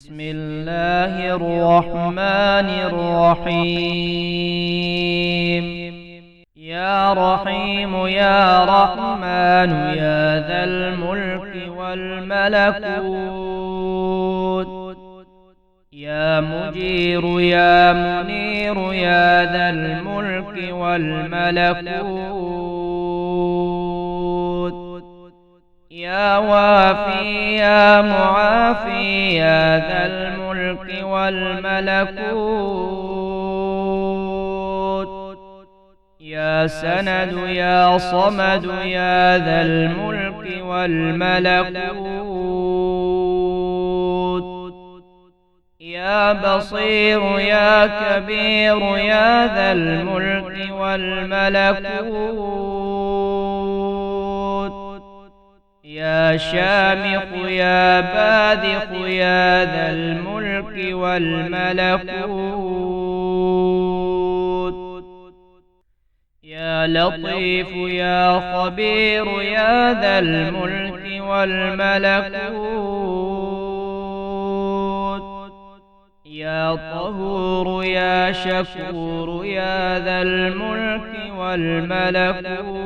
بسم الله الرحمن الرحيم. يا رحيم يا رحمن يا ذا الملك والملكوت، يا مجير يا منير يا ذا الملك والملكوت، يا وافي يا معافي يا ذا الملك والملكوت، يا سند يا صمد يا ذا الملك والملكوت، يا بصير يا كبير يا ذا الملك والملكوت، يا شامخ يا باذخ يا ذا الملك والملكوت، يا لطيف يا خبير يا ذا الملك والملكوت، يا طهور يا شكور يا ذا الملك والملكوت،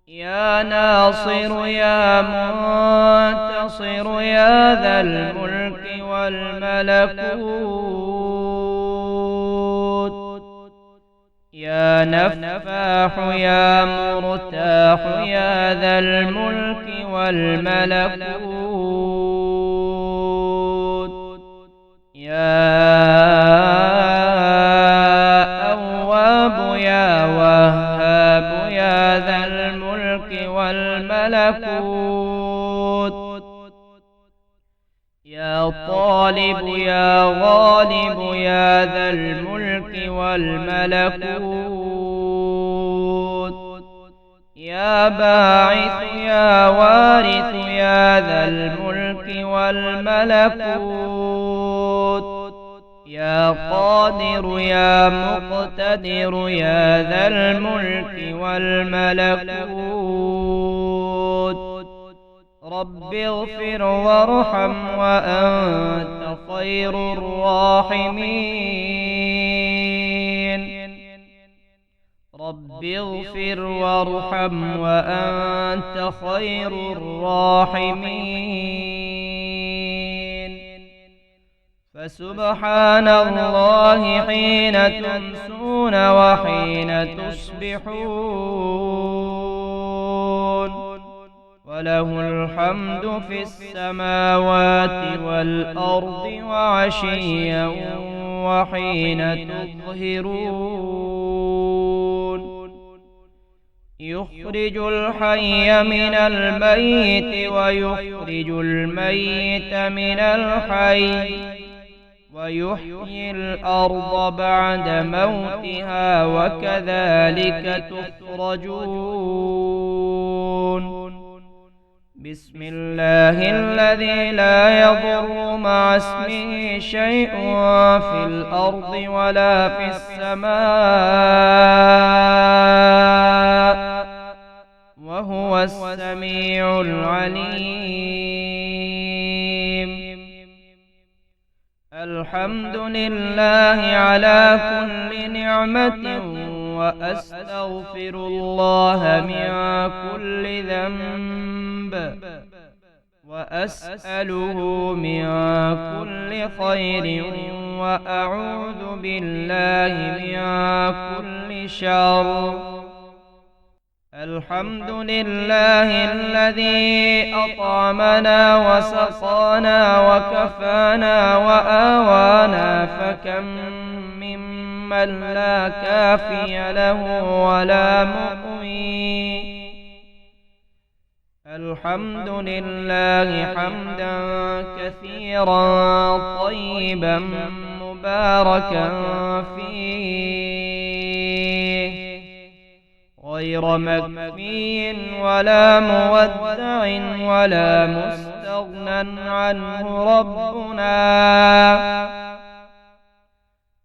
يا ناصر يا منتصر يا ذا الملك والملكوت، يا نفاح يا مرتاح يا ذا الملك والملكوت، يا أواب يا وهاب يا ذا الملك والملكوت، يا طالب يا غالب يا ذا الملك والملكوت، يا باعث يا وارث يا ذا الملك والملكوت، يا قادر يا مقتدر يا ذا الملك والملكوت، رب اغفر وارحم وأنت خير الراحمين، رب اغفر وارحم وأنت خير الراحمين. فسبحان الله حين تمسون وحين تصبحون، وله الحمد في السماوات والأرض وعشيا وحين تظهرون، يخرج الحي من الميت ويخرج الميت من الحي، ويحيي الأرض بعد موتها وكذلك تخرجون. بسم الله الذي لا يضر مع اسمه شيء في الأرض ولا في السماء وهو السميع العليم. الحمد لله على كل نعمة، وأستغفر الله من كل ذنب، وأسأله من كل خير، وأعوذ بالله من كل شر. الحمد لله الذي أطعمنا وسقانا وكفانا وآوانا، فكم ممن لا كافي له ولا مؤوي. الحمد لله حمدا كثيرا طيبا مباركا فيه، غير مكفي ولا مودع ولا مستغنى عنه ربنا.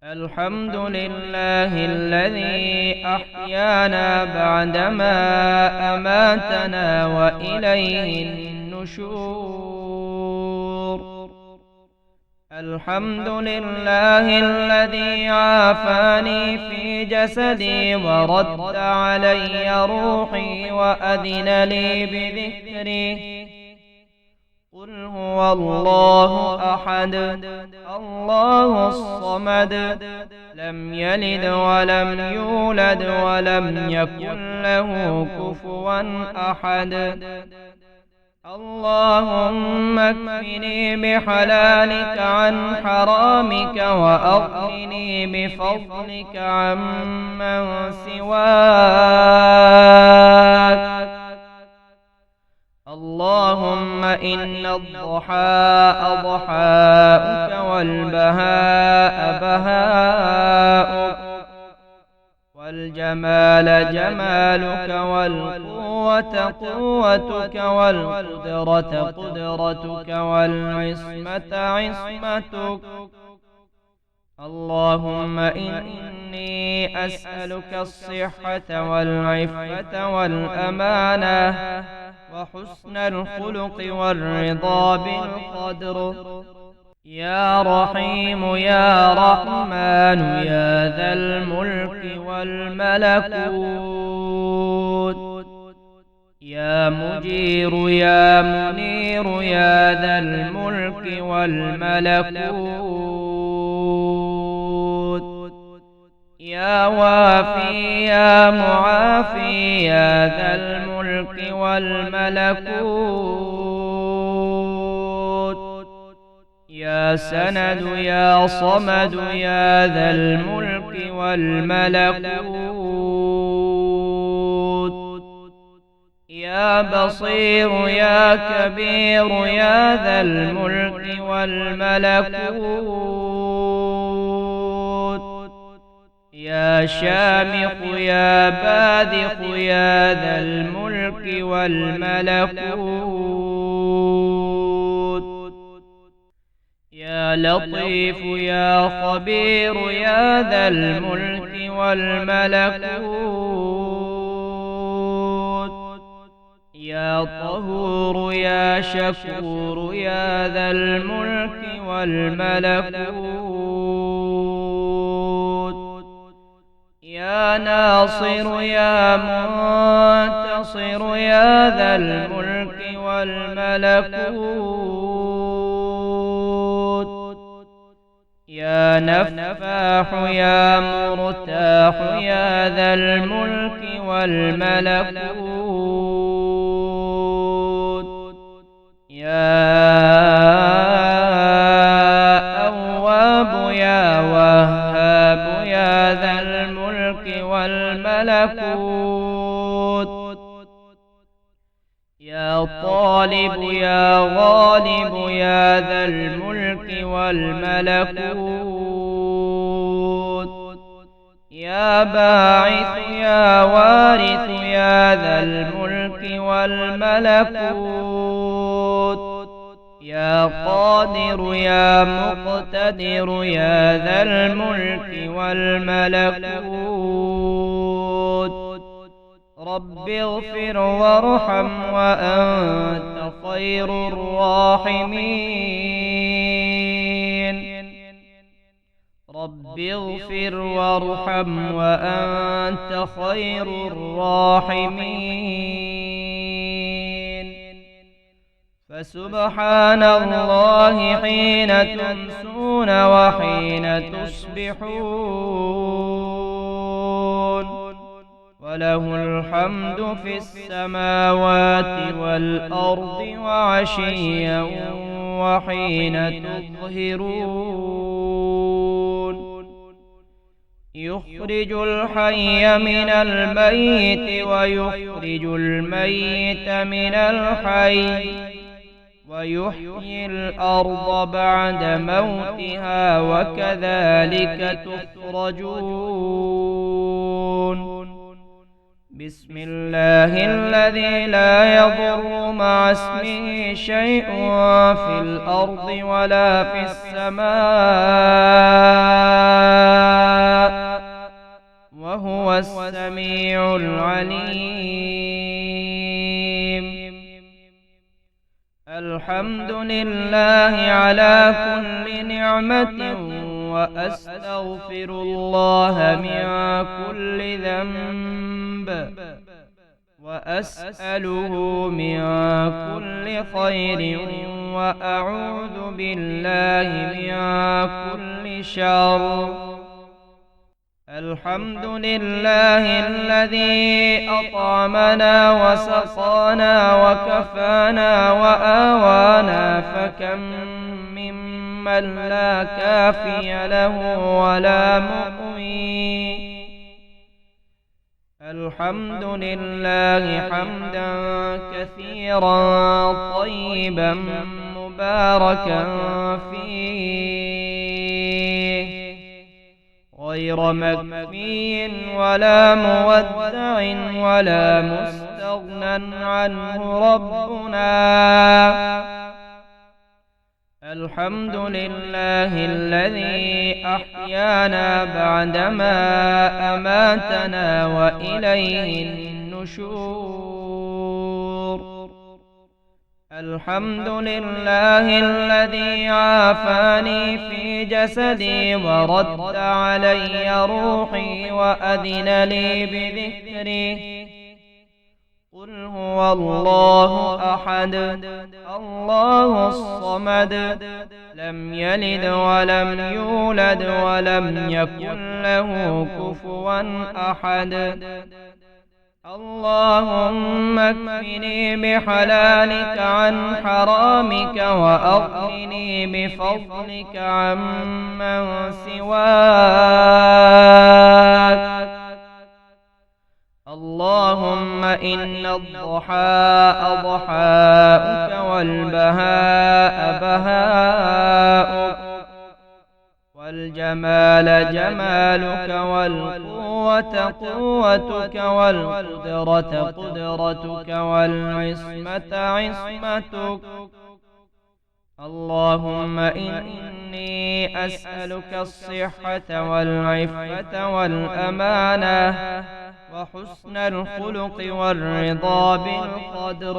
الحمد لله الذي أحيانا بعدما أماتنا وإليه النشور. النشور. الحمد لله الذي عافاني في جسدي ورد علي روحي وأذن لي بذكري. قل هو الله أحد الله الصمد لم يلد ولم يولد ولم يكن له كفوا أحد. اللهم اكفني بحلالك عن حرامك وأغنني بفضلك عمن سواك. اللهم إن الضحاء ضحاؤك والبهاء بهاؤك والجمال جمالك والقوة قوتك والقدرة قدرتك والعصمة عصمتك. اللهم إني أسألك الصحة والعفة والأمانة وحسن الخلق والرضا بالقدر. يا رحيم يا رحمن يا ذا الملك والملكوت. يا مجير يا منير يا ذا الملك والملكوت. يا وافي يا معافي يا ذا الملك والملكوت. يا سند يا صمد يا ذا الملك والملكوت. يا بصير يا كبير يا ذا الملك والملكوت. يا شامخ يا باذخ يا ذا الملك والملكوت. يا لطيف يا خبير يا ذا الملك والملكوت. يا طهور يا شكور يا ذا الملك والملكوت. يا ناصر يا منتصر يا ذا الملك والملكوت. يا نفاح يا مرتاح يا ذا الملك والملكوت. يا أواب يا وهاب يا ذا الملك والملكوت. يا طالب يا غالب يا ذا الملك والملكوت. يا باعث يا وارث يا ذا الملك والملكوت. يا قادر يا مقتدر يا ذا الملك والملكوت. رب اغفر وارحم وأنت خير الراحمين. رب اغفر وارحم وأنت خير الراحمين. فسبحان الله حين تمسون وحين تصبحون. وله الحمد في السماوات والأرض وعشيا وحين تظهرون. يخرج الحي من الميت ويخرج الميت من الحي ويحيي الأرض بعد موتها وكذلك تخرجون. بسم الله الذي لا يضر مع اسمه شيء في الأرض ولا في السماء وهو السميع العليم. الحمد لله على كل نعمة، وأستغفر الله من كل ذنب، وأسأله من كل خير، وأعوذ بالله من كل شر. الحمد لله الذي أطعمنا وسقانا وكفانا وآوانا، فكم ممن لا كافي له ولا مؤوي. الحمد لله حمدا كثيرا طيبا مباركا فيه، غير مكفي ولا مودع ولا مستغنى عنه ربنا. الحمد لله الذي أحيانا بعدما أماتنا وإليه النشور. الحمد لله الذي عافاني في جسدي ورد علي روحي وأذن لي بذكري. قل هو الله أحد الله الصمد، لم يلد ولم يولد ولم يكن له كفوا أحد. اللهم اكفني بحلالك عن حرامك، وأغنني بفضلك عمن سواك. اللهم إن الضحاء ضحاؤك، والبهاء بهاؤك، والجمال جمالك، والقوة قوتك، والقدرة قدرتك، والعصمة عصمتك. اللهم إني أسألك الصحة والعفة والأمانة وحسن الخلق والرضا بالقدر.